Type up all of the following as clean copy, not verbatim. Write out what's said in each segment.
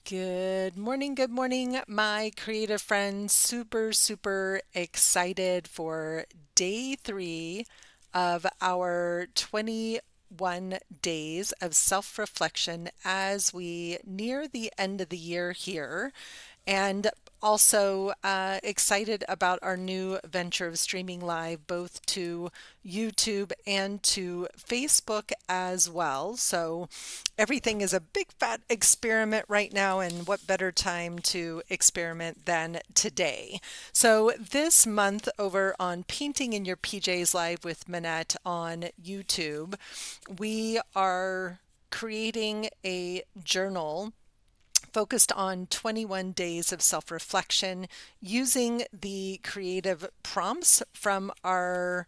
Good morning, my creative friends. Super excited for day 3 of our 21 days of self-reflection as we near the end of the year here. And also excited about our new venture of streaming live both to YouTube and to Facebook as well. So everything is a big fat experiment right now, and what better time to experiment than today? So this month over on Painting in Your PJs Live with Minette on YouTube, we are creating a journal focused on 21 days of self-reflection using the creative prompts from our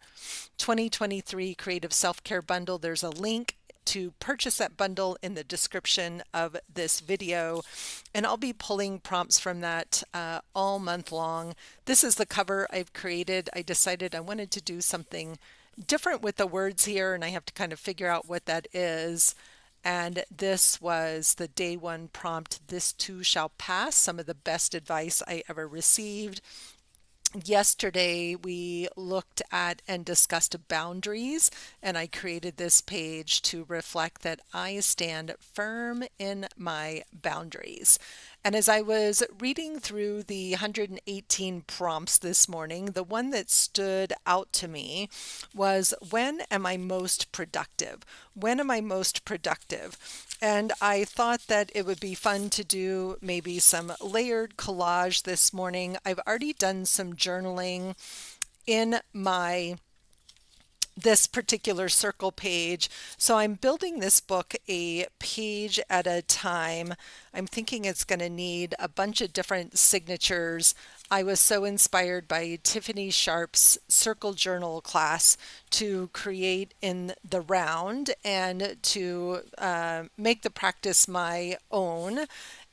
2023 Creative Self-Care Bundle. There's a link to purchase that bundle in the description of this video, and I'll be pulling prompts from that all month long. This is the cover I've created. I decided I wanted to do something different with the words here, and I have to kind of figure out what that is. And this was the day 1 prompt, "This too shall pass," some of the best advice I ever received. Yesterday, we looked at and discussed boundaries, and I created this page to reflect that I stand firm in my boundaries. And as I was reading through the 118 prompts this morning, the one that stood out to me was, when am I most productive? When am I most productive? And I thought that it would be fun to do maybe some layered collage this morning. I've already done some journaling in this particular circle page. So I'm building this book a page at a time. I'm thinking it's going to need a bunch of different signatures. I was so inspired by Tiffany Sharp's circle journal class to create in the round and to make the practice my own.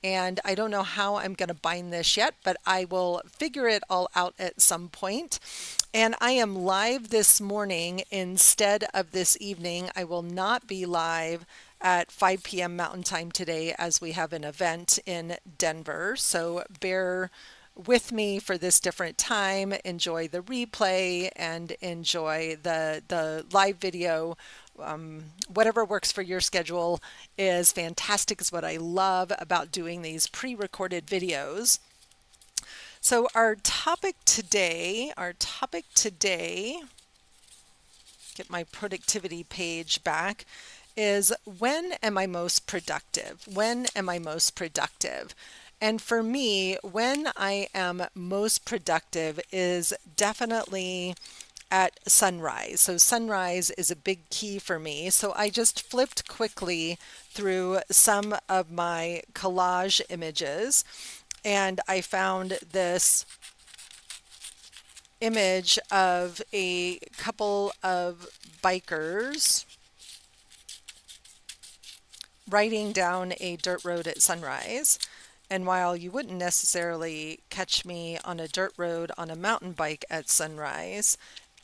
And I don't know how I'm going to bind this yet, but I will figure it all out at some point. And I am live this morning instead of this evening. I will not be live at 5 p.m. Mountain Time today as we have an event in Denver. So bear with me for this different time. Enjoy the replay and enjoy the live video. Whatever works for your schedule is fantastic. Is what I love about doing these pre-recorded videos. So our topic today, get my productivity page back, is when am I most productive? When am I most productive? And for me, when I am most productive is definitely at sunrise. So sunrise is a big key for me. So I just flipped quickly through some of my collage images, and I found this image of a couple of bikers riding down a dirt road at sunrise. And while you wouldn't necessarily catch me on a dirt road on a mountain bike at sunrise,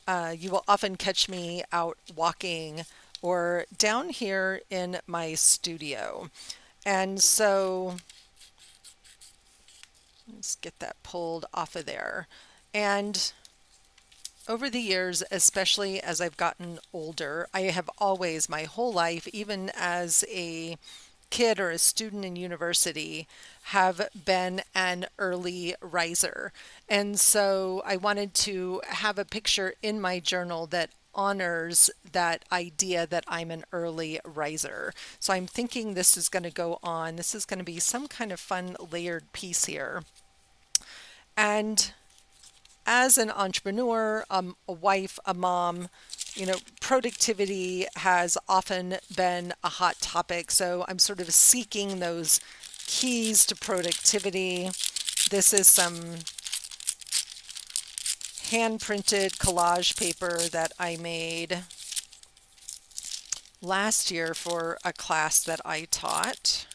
you will often catch me out walking or down here in my studio. And so let's get that pulled off of there. And over the years, especially as I've gotten older, I have always, my whole life, even as a kid or a student in university, have been an early riser. And so I wanted to have a picture in my journal that honors that idea that I'm an early riser. So I'm thinking this is going to go on. This is going to be some kind of fun layered piece here. And as an entrepreneur, a wife, a mom, productivity has often been a hot topic. So I'm sort of seeking those keys to productivity. This is some hand-printed collage paper that I made last year for a class that I taught.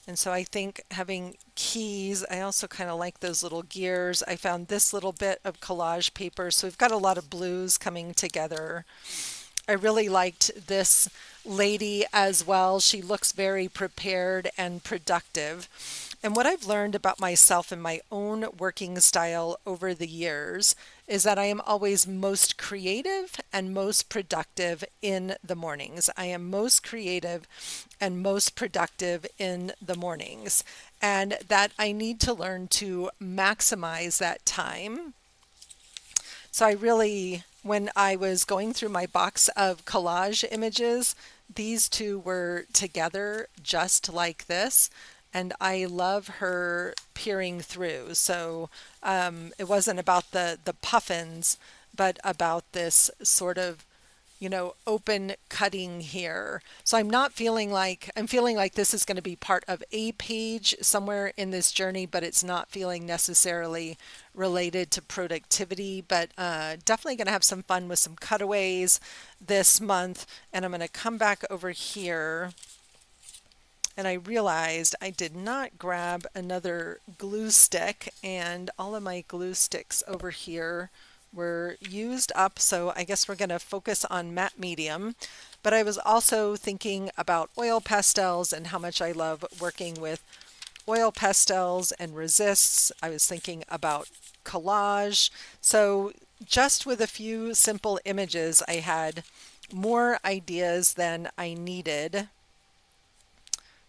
And so I think having keys, I also kind of like those little gears. I found this little bit of collage paper. So we've got a lot of blues coming together. I really liked this lady as well. She looks very prepared and productive. And what I've learned about myself and my own working style over the years is that I am always most creative and most productive in the mornings. I am most creative and most productive in the mornings, and that I need to learn to maximize that time. So I really, when I was going through my box of collage images, these two were together just like this. And I love her peering through. So it wasn't about the puffins, but about this sort of open cutting here. So I'm feeling like this is going to be part of a page somewhere in this journey, but it's not feeling necessarily related to productivity, but definitely going to have some fun with some cutaways this month. And I'm going to come back over here, and I realized I did not grab another glue stick, and all of my glue sticks over here were used up, so I guess we're going to focus on matte medium. But I was also thinking about oil pastels and how much I love working with oil pastels and resists. I was thinking about collage. So just with a few simple images, I had more ideas than I needed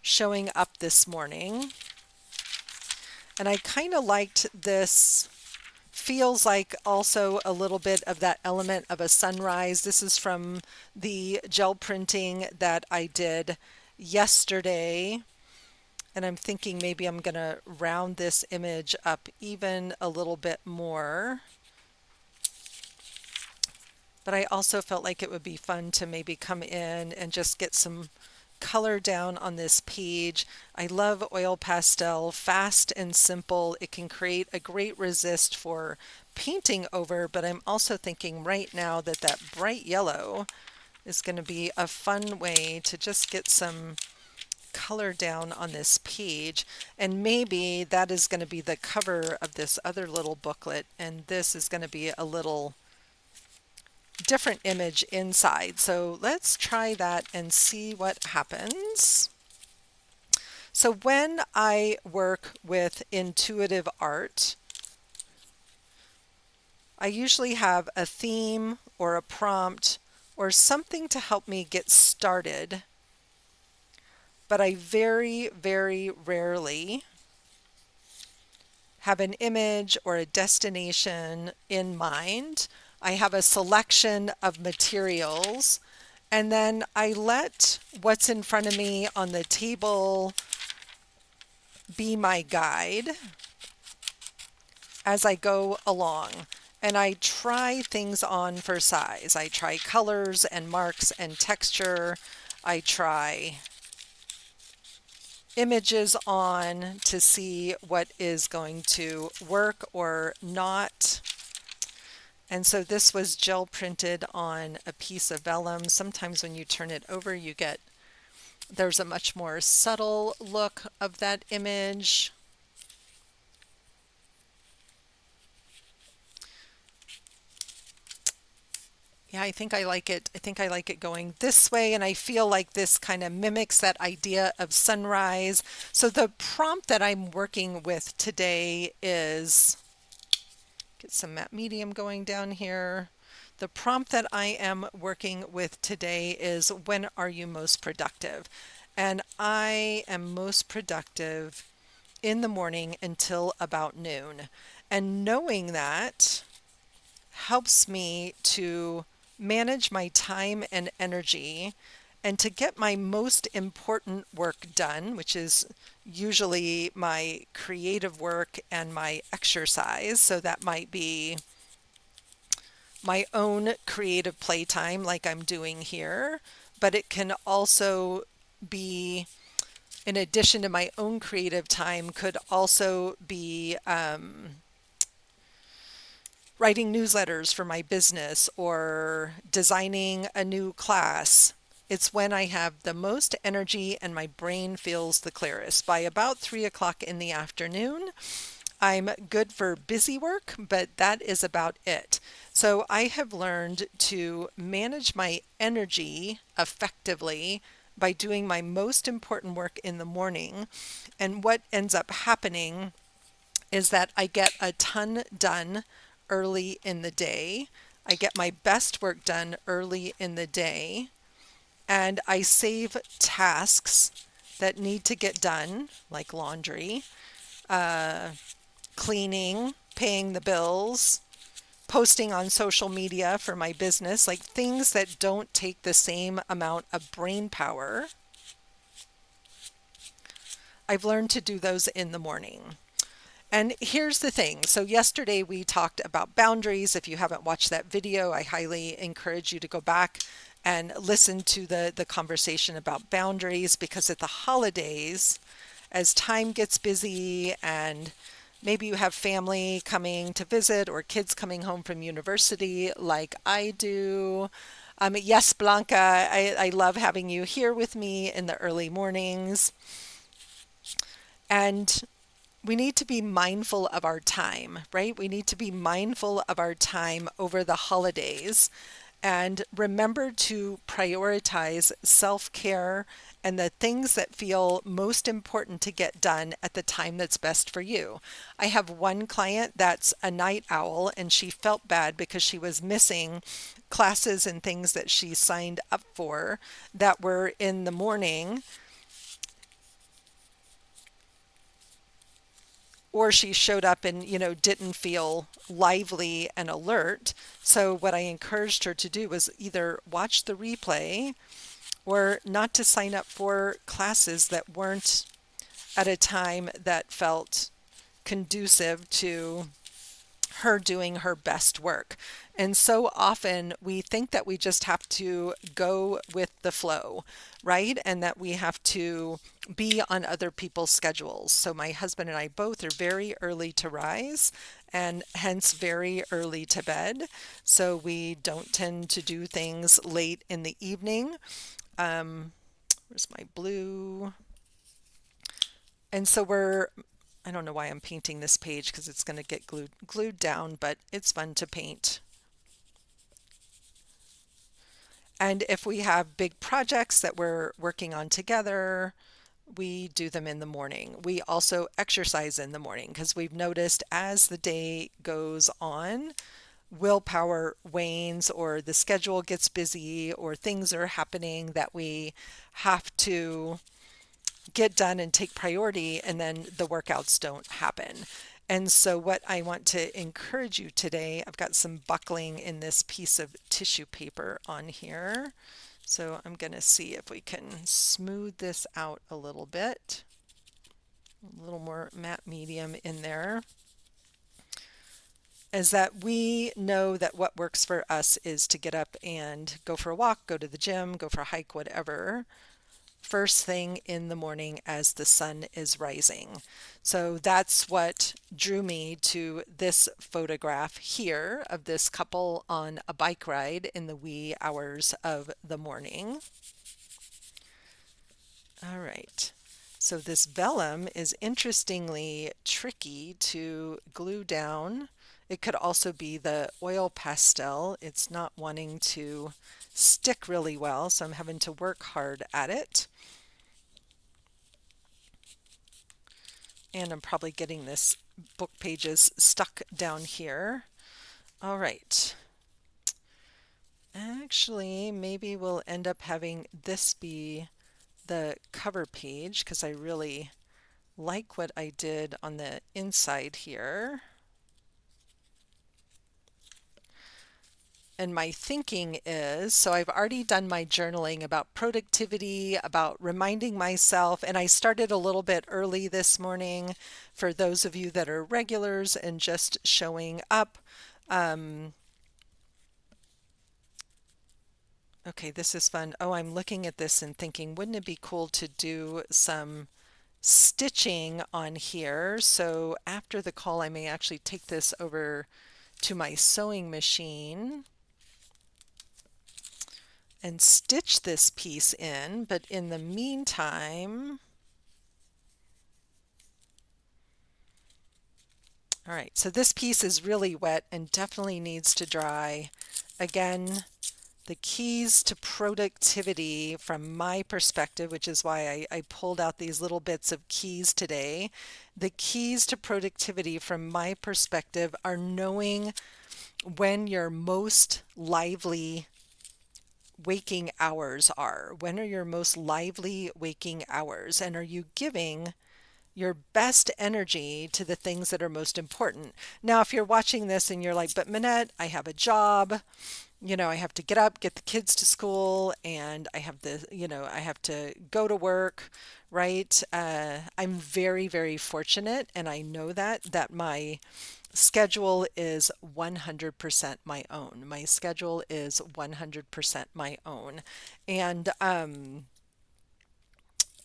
showing up this morning. And I kind of liked this. Feels like also a little bit of that element of a sunrise. This is from the gel printing that I did yesterday. And I'm thinking maybe I'm going to round this image up even a little bit more. But I also felt like it would be fun to maybe come in and just get some color down on this page. I love oil pastel, fast and simple. It can create a great resist for painting over, but I'm also thinking right now that that bright yellow is going to be a fun way to just get some color down on this page. And maybe that is going to be the cover of this other little booklet, and this is going to be a little different image inside. So let's try that and see what happens. So when I work with intuitive art, I usually have a theme or a prompt or something to help me get started, but I very, very rarely have an image or a destination in mind. I have a selection of materials, and then I let what's in front of me on the table be my guide as I go along. And I try things on for size. I try colors and marks and texture. I try images on to see what is going to work or not. And so this was gel printed on a piece of vellum. Sometimes when you turn it over, there's a much more subtle look of that image. Yeah, I think I like it. I think I like it going this way, and I feel like this kind of mimics that idea of sunrise. So the prompt that I'm working with today is, get some matte medium going down here. The prompt that I am working with today is, when are you most productive? And I am most productive in the morning until about noon. And knowing that helps me to manage my time and energy and to get my most important work done, which is usually my creative work and my exercise. So that might be my own creative playtime like I'm doing here, but it can also be, in addition to my own creative time, could also be writing newsletters for my business or designing a new class. It's when I have the most energy and my brain feels the clearest. By about 3 o'clock in the afternoon, I'm good for busy work, but that is about it. So I have learned to manage my energy effectively by doing my most important work in the morning. And what ends up happening is that I get a ton done early in the day. I get my best work done early in the day, and I save tasks that need to get done, like laundry, cleaning, paying the bills, posting on social media for my business, like things that don't take the same amount of brain power. I've learned to do those in the morning. And here's the thing. So yesterday we talked about boundaries. If you haven't watched that video, I highly encourage you to go back and listen to the conversation about boundaries, because at the holidays, as time gets busy and maybe you have family coming to visit or kids coming home from university like I do. Yes, Blanca, I love having you here with me in the early mornings. And we need to be mindful of our time, right? We need to be mindful of our time over the holidays and remember to prioritize self-care and the things that feel most important to get done at the time that's best for you. I have one client that's a night owl, and she felt bad because she was missing classes and things that she signed up for that were in the morning, or she showed up and, didn't feel lively and alert. So what I encouraged her to do was either watch the replay or not to sign up for classes that weren't at a time that felt conducive to her doing her best work. And so often we think that we just have to go with the flow, right? And that we have to be on other people's schedules. So my husband and I both are very early to rise and hence very early to bed. So we don't tend to do things late in the evening. Where's my blue? And so I don't know why I'm painting this page because it's going to get glued down, but it's fun to paint. And if we have big projects that we're working on together, we do them in the morning. We also exercise in the morning because we've noticed as the day goes on, willpower wanes or the schedule gets busy or things are happening that we have to get done and take priority, and then the workouts don't happen. And so what I want to encourage you today, I've got some buckling in this piece of tissue paper on here. So I'm going to see if we can smooth this out a little bit. A little more matte medium in there. Is that we know that what works for us is to get up and go for a walk, go to the gym, go for a hike, whatever, first thing in the morning as the sun is rising. So that's what drew me to this photograph here of this couple on a bike ride in the wee hours of the morning. All right. So this vellum is interestingly tricky to glue down. It could also be the oil pastel. It's not wanting to stick really well, so I'm having to work hard at it. And I'm probably getting this book pages stuck down here. All right. Actually, maybe we'll end up having this be the cover page because I really like what I did on the inside here. And my thinking is, so I've already done my journaling about productivity, about reminding myself, and I started a little bit early this morning for those of you that are regulars and just showing up. Okay, this is fun. Oh, I'm looking at this and thinking, wouldn't it be cool to do some stitching on here? So after the call, I may actually take this over to my sewing machine and stitch this piece in, but in the meantime, All right, so this piece is really wet and definitely needs to dry. Again, the keys to productivity from my perspective, which is why I pulled out these little bits of keys today. The keys to productivity from my perspective are knowing when your most lively waking hours are. When are your most lively waking hours? And are you giving your best energy to the things that are most important? Now, if you're watching this and you're like, but Minette, I have a job, I have to get up, get the kids to school, and I have I have to go to work, right? I'm very, very fortunate, and I know that my schedule is 100% my own. My schedule is 100% my own. And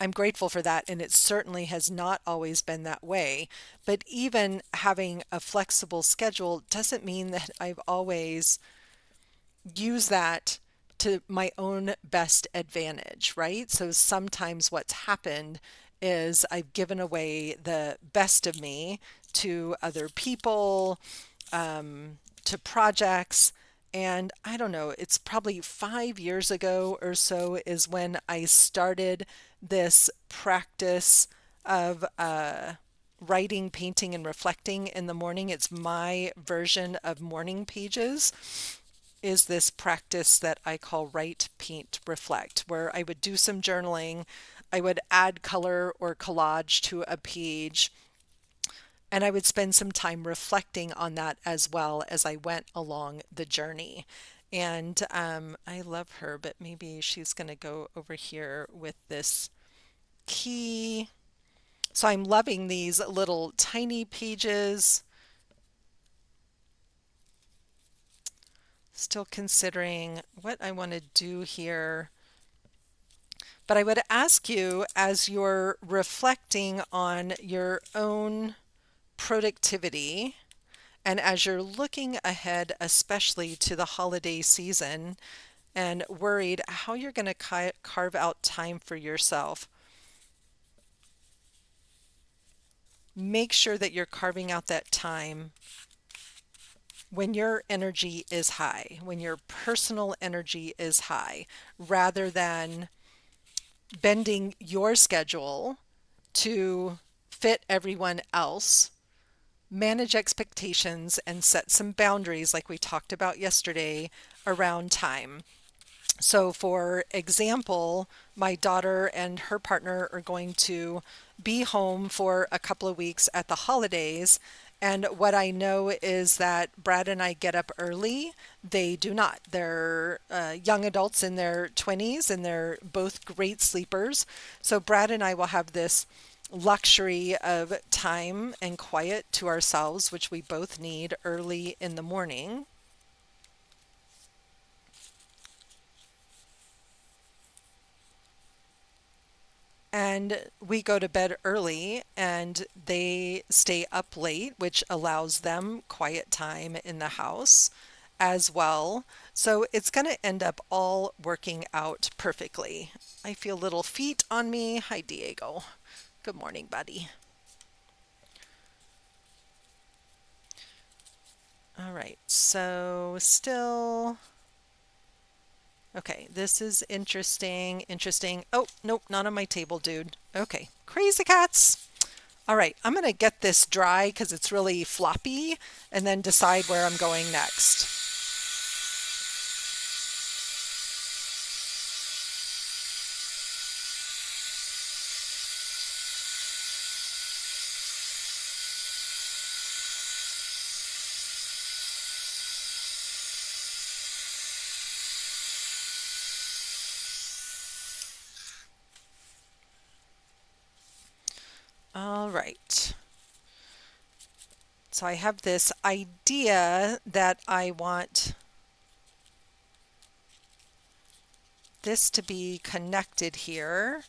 I'm grateful for that, and it certainly has not always been that way. But even having a flexible schedule doesn't mean that I've always used that to my own best advantage, right? So sometimes what's happened is I've given away the best of me to other people, to projects. And I don't know, it's probably 5 years ago or so is when I started this practice of writing, painting, and reflecting in the morning. It's my version of morning pages, is this practice that I call write, paint, reflect, where I would do some journaling, I would add color or collage to a page, and I would spend some time reflecting on that as well as I went along the journey. And I love her, but maybe she's going to go over here with this key. So I'm loving these little tiny pages. Still considering what I want to do here. But I would ask you, as you're reflecting on your own productivity, and as you're looking ahead, especially to the holiday season, and worried how you're going to carve out time for yourself, make sure that you're carving out that time when your energy is high, when your personal energy is high, rather than bending your schedule to fit everyone else. Manage expectations and set some boundaries, like we talked about yesterday, around time. So, for example, my daughter and her partner are going to be home for a couple of weeks at the holidays. And what I know is that Brad and I get up early. They do not. They're young adults in their 20s and they're both great sleepers. So, Brad and I will have this luxury of time and quiet to ourselves, which we both need early in the morning. And we go to bed early and they stay up late, which allows them quiet time in the house as well. So it's going to end up all working out perfectly. I feel little feet on me. Hi, Diego. Good morning, buddy. All right, so still. Okay, this is interesting. Interesting. Oh, nope, not on my table, dude. Okay, crazy cats. All right, I'm going to get this dry because it's really floppy and then decide where I'm going next. All right. So I have this idea that I want this to be connected here,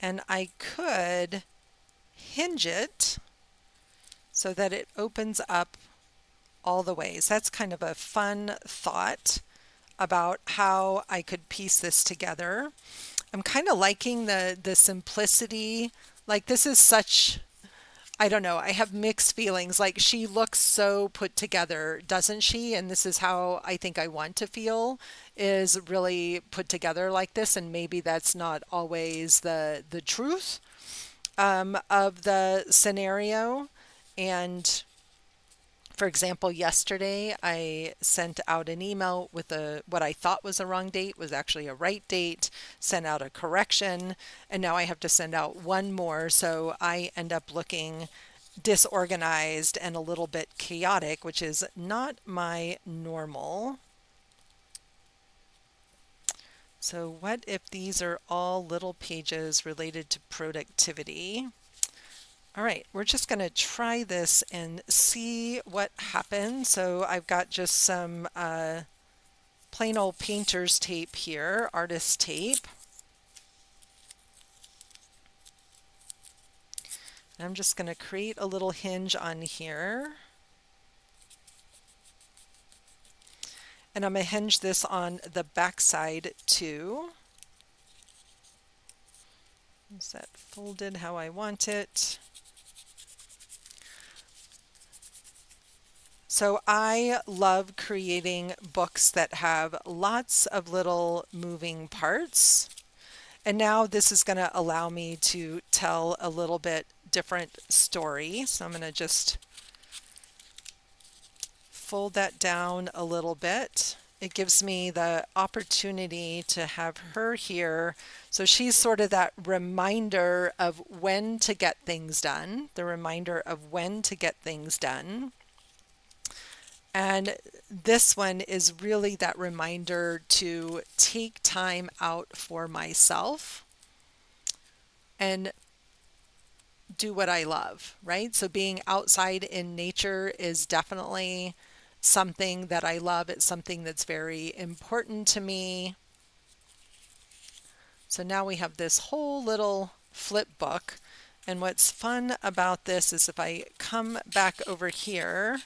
and I could hinge it so that it opens up all the ways. That's kind of a fun thought about how I could piece this together. I'm kind of liking the simplicity. Like, this is such I don't know. I have mixed feelings. Like she looks so put together, doesn't she? And this is how I think I want to feel is really put together like this. And maybe that's not always the truth of the scenario. And for example, yesterday I sent out an email with a what I thought was a wrong date was actually a right date, sent out a correction, and now I have to send out one more. So I end up looking disorganized and a little bit chaotic, which is not my normal. So what if these are all little pages related to productivity? All right, we're just going to try this and see what happens. So I've got just some plain old painter's tape here, artist tape. I'm just going to create a little hinge on here. And I'm going to hinge this on the back side too. Is that folded how I want it? So I love creating books that have lots of little moving parts. And now this is going to allow me to tell a little bit different story. So I'm going to just fold that down a little bit. It gives me the opportunity to have her here. So she's sort of that reminder of when to get things done, the reminder of when to get things done. And this one is really that reminder to take time out for myself and do what I love, right? So being outside in nature is definitely something that I love. It's something that's very important to me. So now we have this whole little flip book. And what's fun about this is if I come back over here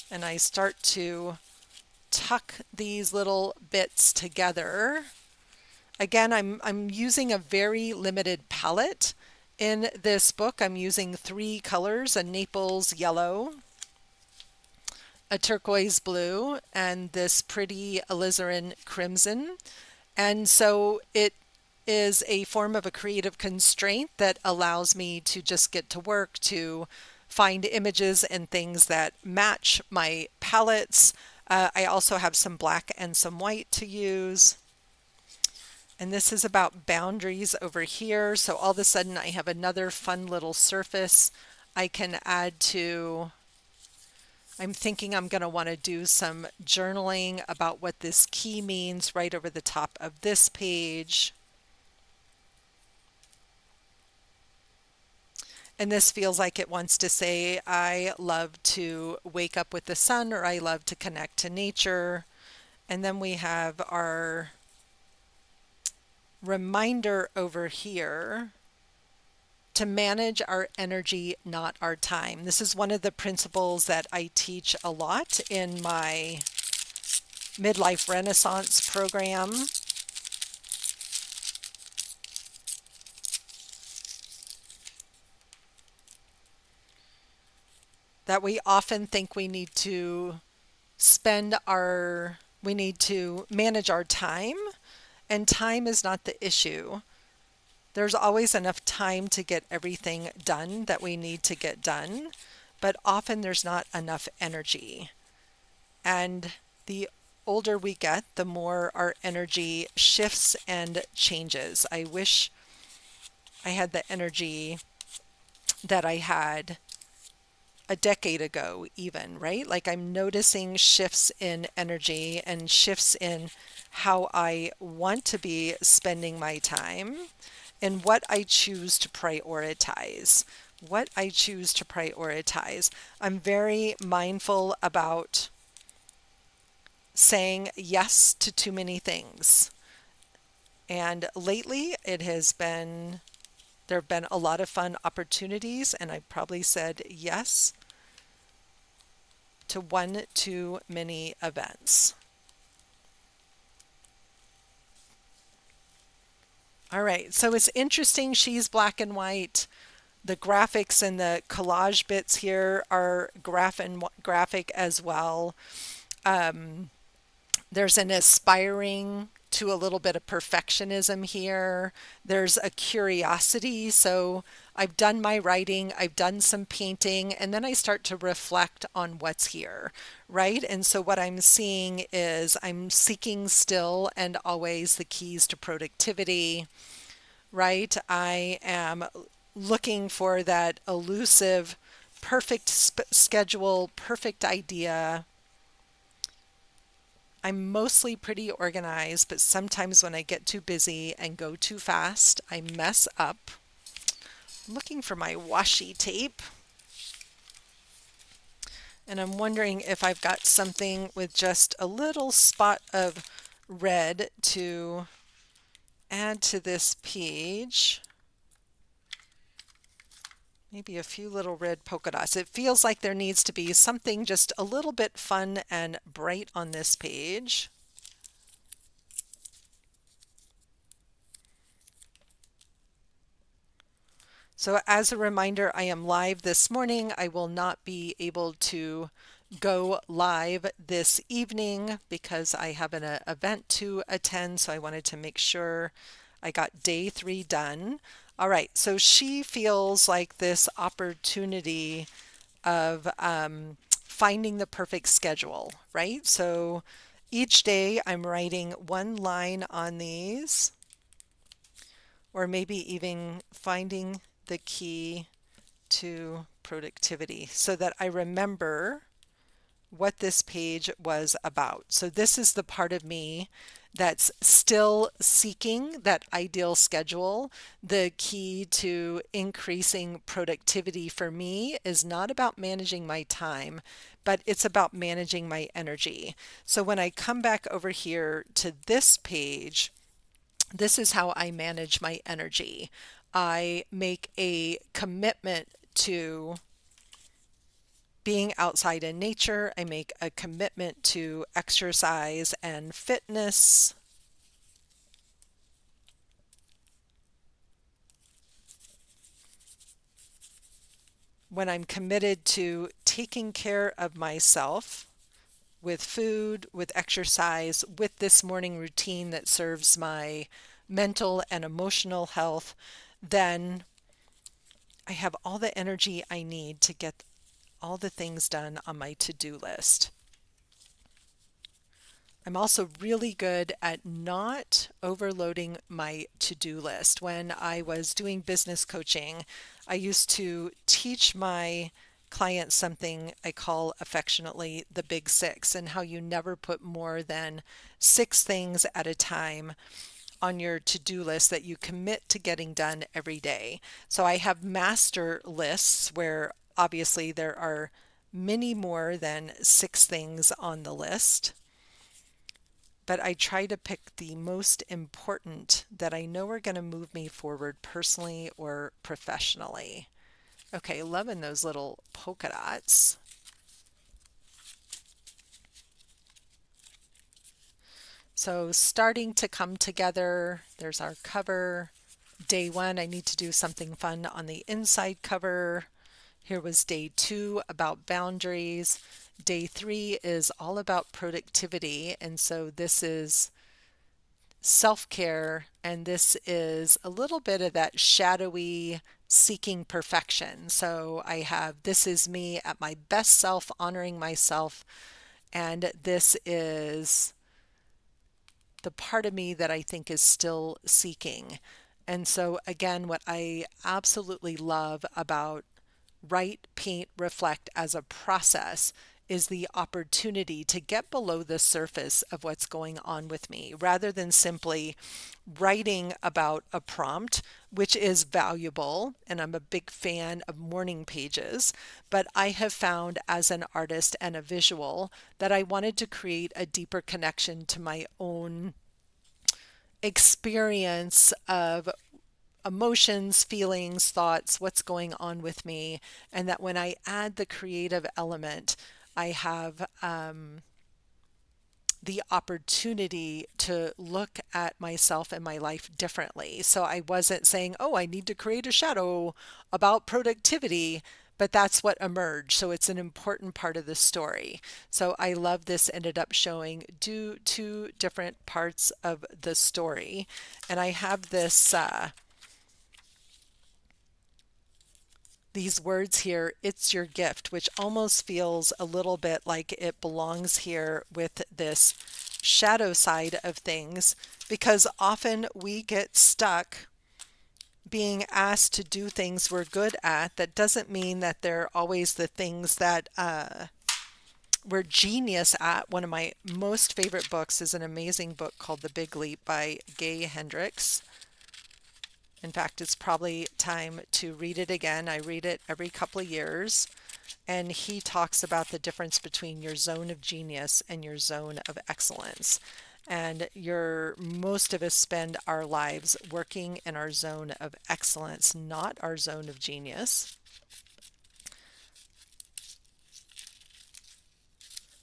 and I start to tuck these little bits together. Again, I'm using a very limited palette. In this book, I'm using 3 colors, a Naples yellow, a turquoise blue, and this pretty alizarin crimson. And so it is a form of a creative constraint that allows me to just get to work to find images and things that match my palettes. I also have some black and some white to use. And this is about boundaries over here. So all of a sudden I have another fun little surface I can add to. I'm thinking I'm going to want to do some journaling about what this key means right over the top of this page. And this feels like it wants to say, I love to wake up with the sun, or I love to connect to nature. And then we have our reminder over here to manage our energy, not our time. This is one of the principles that I teach a lot in my Midlife Renaissance program. That we often think we need to we need to manage our time, and time is not the issue. There's always enough time to get everything done that we need to get done, but often there's not enough energy. And the older we get, the more our energy shifts and changes. I wish I had the energy that I had a decade ago even, right? Like I'm noticing shifts in energy and shifts in how I want to be spending my time and what I choose to prioritize. What I choose to prioritize. I'm very mindful about saying yes to too many things. And lately there have been a lot of fun opportunities, and I probably said yes to one too many events. All right, so it's interesting she's black and white, The graphics and the collage bits here are graphic as well. There's an aspiring to a little bit of perfectionism here. There's a curiosity. So I've done my writing, I've done some painting, and then I start to reflect on what's here, right? And so what I'm seeing is I'm seeking still and always the keys to productivity, right? I am looking for that elusive, perfect schedule, perfect idea. I'm mostly pretty organized, but sometimes when I get too busy and go too fast, I mess up. I'm looking for my washi tape, and I'm wondering if I've got something with just a little spot of red to add to this page. Maybe a few little red polka dots. It feels like there needs to be something just a little bit fun and bright on this page. So as a reminder, I am live this morning. I will not be able to go live this evening because I have an event to attend. So I wanted to make sure I got day 3 done. All right, so she feels like this opportunity of finding the perfect schedule, right? So each day I'm writing one line on these, or maybe even finding the key to productivity so that I remember what this page was about. So this is the part of me that's still seeking that ideal schedule. The key to increasing productivity for me is not about managing my time, but it's about managing my energy. So when I come back over here to this page, this is how I manage my energy. I make a commitment to being outside in nature. I make a commitment to exercise and fitness. When I'm committed to taking care of myself with food, with exercise, with this morning routine that serves my mental and emotional health, then I have all the energy I need to get all the things done on my to-do list. I'm also really good at not overloading my to-do list. When I was doing business coaching, I used to teach my clients something I call affectionately the big 6, and how you never put more than 6 things at a time on your to-do list that you commit to getting done every day. So I have master lists where obviously there are many more than 6 things on the list, but I try to pick the most important that I know are going to move me forward personally or professionally. Okay, loving those little polka dots. So starting to come together. There's our cover. Day 1, I need to do something fun on the inside cover. Here was day 2 about boundaries. Day 3 is all about productivity, and so this is self-care, and this is a little bit of that shadowy seeking perfection. So I have this is me at my best self, honoring myself, and this is the part of me that I think is still seeking. And so again, what I absolutely love about write, paint, reflect as a process is the opportunity to get below the surface of what's going on with me rather than simply writing about a prompt, which is valuable. And I'm a big fan of morning pages, but I have found as an artist and a visual that I wanted to create a deeper connection to my own experience of emotions, feelings, thoughts, what's going on with me, and that when I add the creative element, I have the opportunity to look at myself and my life differently. So I wasn't saying, oh, I need to create a shadow about productivity, but that's what emerged. So it's an important part of the story. So I love this ended up showing two different parts of the story. And I have this these words here, it's your gift, which almost feels a little bit like it belongs here with this shadow side of things, because often we get stuck being asked to do things we're good at. That doesn't mean that they're always the things that we're genius at. One of my most favorite books is an amazing book called The Big Leap by Gay Hendricks. In fact, it's probably time to read it again. I read it every couple of years. And he talks about the difference between your zone of genius and your zone of excellence. And most of us spend our lives working in our zone of excellence, not our zone of genius.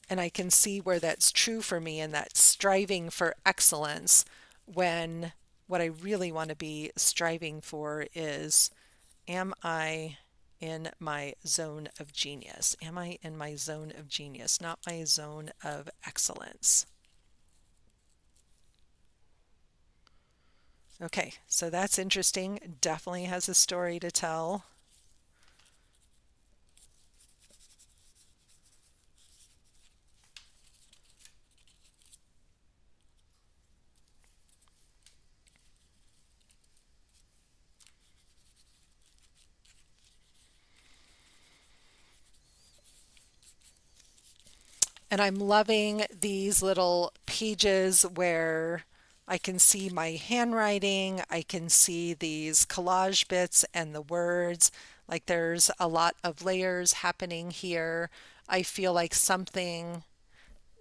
And I can see where that's true for me, and that striving for excellence, when what I really want to be striving for is, am I in my zone of genius? Am I in my zone of genius, not my zone of excellence? Okay, so that's interesting. Definitely has a story to tell. And I'm loving these little pages where I can see my handwriting. I can see these collage bits and the words. Like there's a lot of layers happening here. I feel like something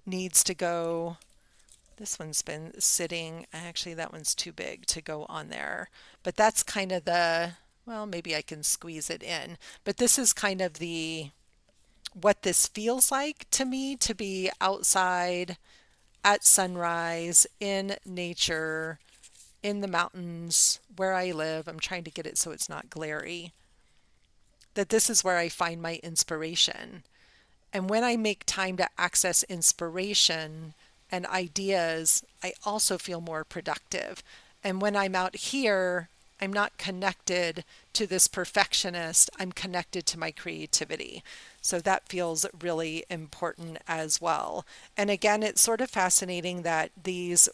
needs to go. This one's been sitting. Actually, that one's too big to go on there. But that's kind of well, maybe I can squeeze it in. But this is kind of what this feels like to me, to be outside at sunrise in nature, in the mountains where I live. I'm trying to get it so it's not glary. That this is where I find my inspiration. And when I make time to access inspiration and ideas, I also feel more productive. And when I'm out here, I'm not connected to this perfectionist. I'm connected to my creativity. So that feels really important as well. And again, it's sort of fascinating that these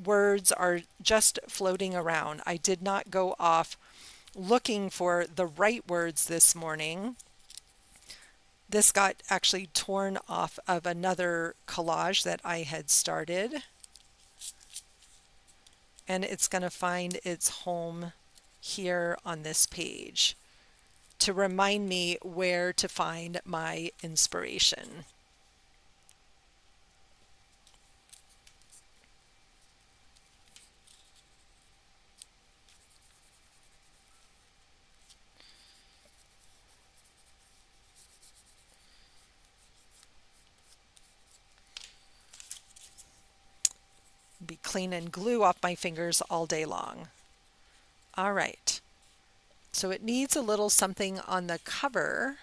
words are just floating around. I did not go off looking for the right words this morning. This got actually torn off of another collage that I had started. And it's going to find its home here on this page to remind me where to find my inspiration. Be cleaning glue off my fingers all day long. All right. So it needs a little something on the cover,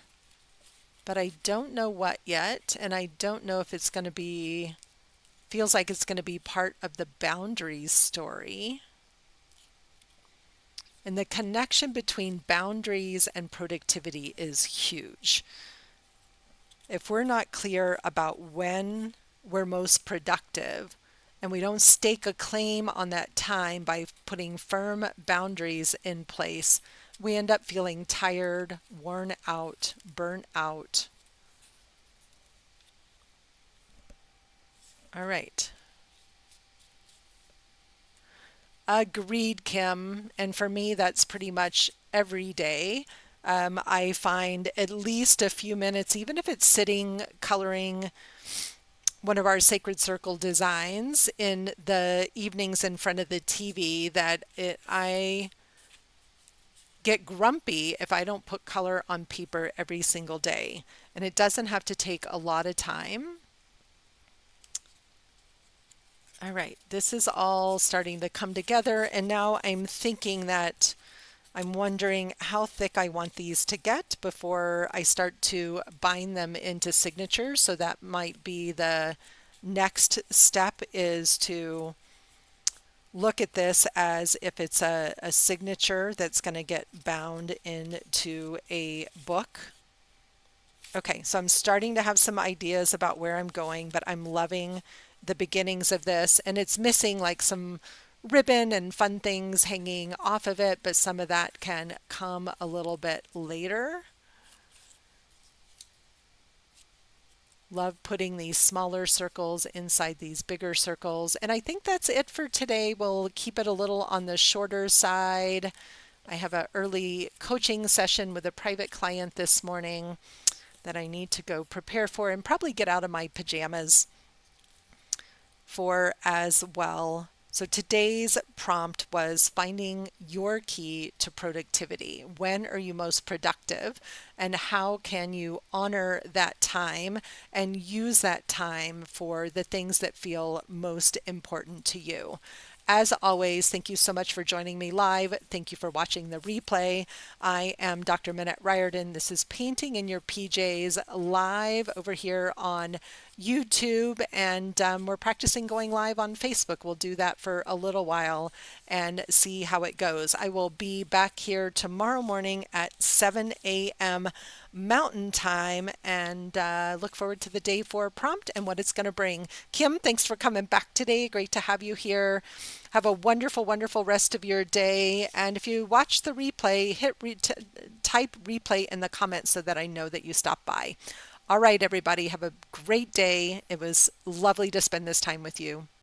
but I don't know what yet, and I don't know if it's going to be, feels like it's going to be part of the boundaries story. And the connection between boundaries and productivity is huge. If we're not clear about when we're most productive, and we don't stake a claim on that time by putting firm boundaries in place, we end up feeling tired, worn out, burnt out. All right. Agreed, Kim. And for me, that's pretty much every day. I find at least a few minutes, even if it's sitting coloring one of our Sacred Circle designs in the evenings in front of the TV, I get grumpy if I don't put color on paper every single day. And it doesn't have to take a lot of time. All right, this is all starting to come together, and now I'm thinking that I'm wondering how thick I want these to get before I start to bind them into signatures. So that might be the next step, is to look at this as if it's a signature that's going to get bound into a book. Okay, so I'm starting to have some ideas about where I'm going, but I'm loving the beginnings of this, and it's missing like some ribbon and fun things hanging off of it, but some of that can come a little bit later. Love putting these smaller circles inside these bigger circles. And I think that's it for today. We'll keep it a little on the shorter side. I have an early coaching session with a private client this morning that I need to go prepare for and probably get out of my pajamas for as well. So today's prompt was finding your key to productivity. When are you most productive, and how can you honor that time and use that time for the things that feel most important to you? As always, thank you so much for joining me live. Thank you for watching the replay. I am Dr. Minette Riordan. This is Painting in Your PJs live over here on YouTube, and we're practicing going live on Facebook. We'll do that for a little while and see how it goes. I will be back here tomorrow morning at 7 a.m. Mountain Time, and look forward to the day 4 prompt and what it's going to bring. Kim, thanks for coming back today. Great to have you here. Have a wonderful, wonderful rest of your day. And if you watch the replay, type replay in the comments so that I know that you stopped by. All right, everybody, have a great day. It was lovely to spend this time with you.